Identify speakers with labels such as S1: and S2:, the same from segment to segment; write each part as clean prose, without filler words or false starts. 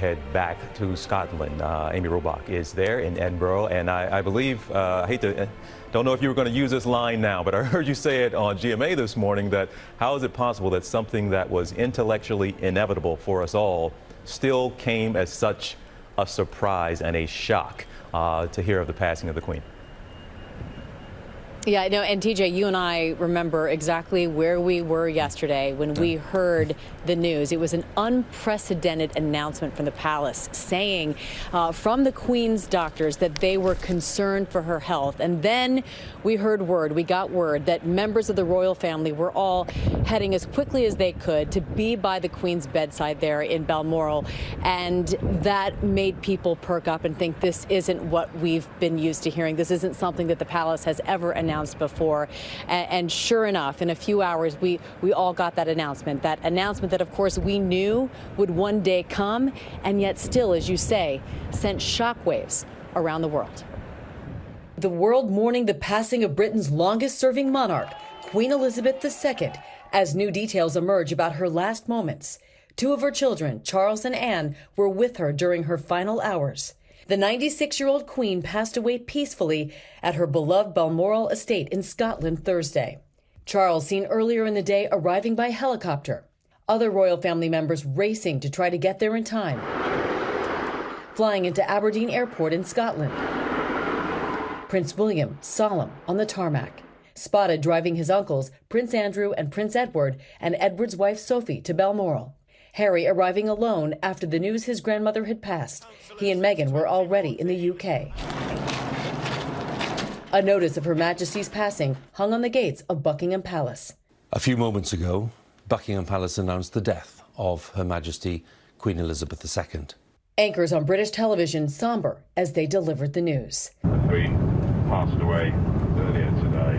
S1: head back to Scotland. Amy Robach is there in Edinburgh, and I believe, don't know if you were going to use this line now, but I heard you say it on GMA this morning that how is it possible that something that was intellectually inevitable for us all still came as such a surprise and a shock to hear of the passing of the Queen?
S2: Yeah, no, and TJ, you and I remember exactly where we were yesterday when we heard the news. It was an unprecedented announcement from the palace saying from the Queen's doctors that they were concerned for her health. And then we got word that members of the royal family were all heading as quickly as they could to be by the Queen's bedside there in Balmoral. And that made people perk up and think this isn't what we've been used to hearing. This isn't something that the palace has ever announced before. And sure enough, in a few hours, we all got that announcement that of course we knew would one day come, and yet still, as you say, sent shockwaves around the world.
S3: The world mourning the passing of Britain's longest serving monarch, Queen Elizabeth II, as new details emerge about her last moments. Two of her children, Charles and Anne, were with her during her final hours. The 96-year-old Queen passed away peacefully at her beloved Balmoral estate in Scotland Thursday. Charles seen earlier in the day arriving by helicopter. Other royal family members racing to try to get there in time. Flying into Aberdeen Airport in Scotland. Prince William, solemn on the tarmac. Spotted driving his uncles, Prince Andrew and Prince Edward, and Edward's wife Sophie to Balmoral. Harry arriving alone after the news his grandmother had passed. He and Meghan were already in the UK. A notice of Her Majesty's passing hung on the gates of Buckingham Palace.
S4: A few moments ago, Buckingham Palace announced the death of Her Majesty Queen Elizabeth II.
S3: Anchors on British television somber as they delivered the news.
S5: The Queen passed away earlier today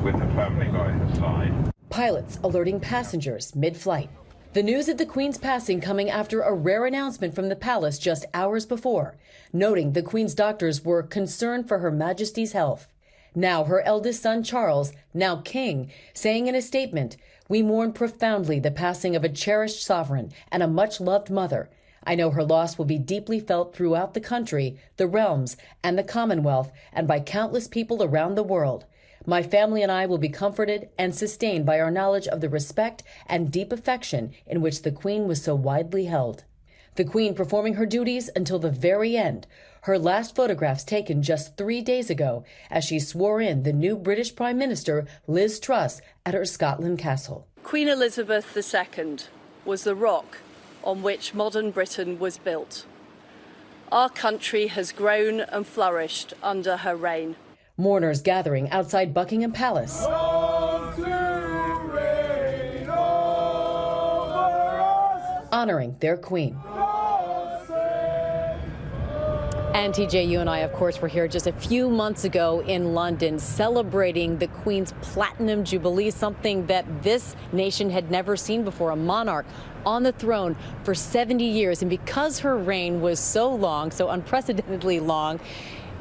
S5: with her family by her side.
S3: Pilots alerting passengers mid-flight. The news of the Queen's passing coming after a rare announcement from the palace just hours before, noting the Queen's doctors were concerned for Her Majesty's health. Now her eldest son, Charles, now King, saying in a statement, "We mourn profoundly the passing of a cherished sovereign and a much-loved mother. I know her loss will be deeply felt throughout the country, the realms, and the Commonwealth, and by countless people around the world. My family and I will be comforted and sustained by our knowledge of the respect and deep affection in which the Queen was so widely held." The Queen performing her duties until the very end. Her last photographs taken just 3 days ago as she swore in the new British Prime Minister, Liz Truss, at her Scotland castle.
S6: Queen Elizabeth II was the rock on which modern Britain was built. Our country has grown and flourished under her reign.
S3: Mourners gathering outside Buckingham Palace. Honoring their Queen.
S2: And TJ, you and I, of course, were here just a few months ago in London celebrating the Queen's Platinum Jubilee, something that this nation had never seen before, a monarch on the throne for 70 years. And because her reign was so long, so unprecedentedly long,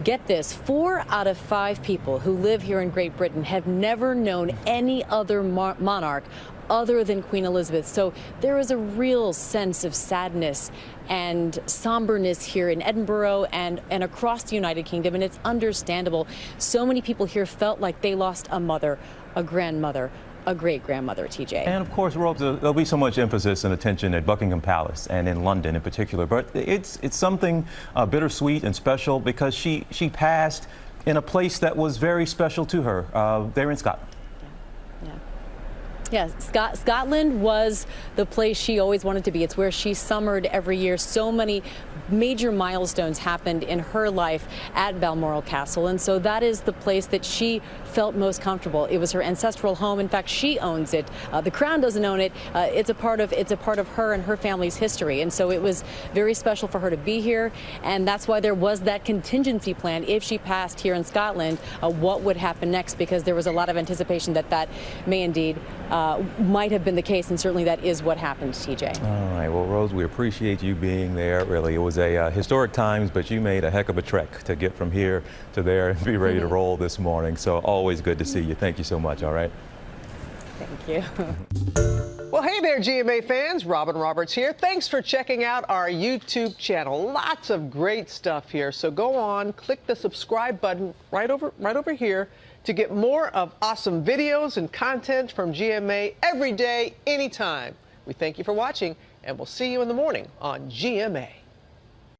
S2: get this, 4 out of 5 people who live here in Great Britain have never known any other monarch other than Queen Elizabeth. So there is a real sense of sadness and somberness here in Edinburgh and across the United Kingdom, and it's understandable. So many people here felt like they lost a mother, a grandmother, a great-grandmother, TJ.
S1: And of course, Robes, there'll be so much emphasis and attention at Buckingham Palace and in London in particular, but it's something bittersweet and special because she passed in a place that was very special to her, there in Scotland.
S2: Yeah, Scotland was the place she always wanted to be. It's where she summered every year. So many major milestones happened in her life at Balmoral Castle, and so that is the place that she felt most comfortable. It was her ancestral home. In fact, she owns it. The Crown doesn't own it. It's a part of her and her family's history, and so it was very special for her to be here. And that's why there was that contingency plan. If she passed here in Scotland, what would happen next? Because there was a lot of anticipation that that may indeed might have been the case, and certainly that is what happened, TJ.
S1: All right, well, Rose, we appreciate you being there. Really, it was a historic times, but you made a heck of a trek to get from here to there and be ready to roll this morning. So always good to see you. Thank you so much. All right.
S2: Thank you.
S7: Well, hey. Hey there, GMA fans. Robin Roberts here. Thanks for checking out our YouTube channel. Lots of great stuff here. So go on, click the subscribe button right over here to get more of awesome videos and content from GMA every day, anytime. We thank you for watching, and we'll see you in the morning on GMA.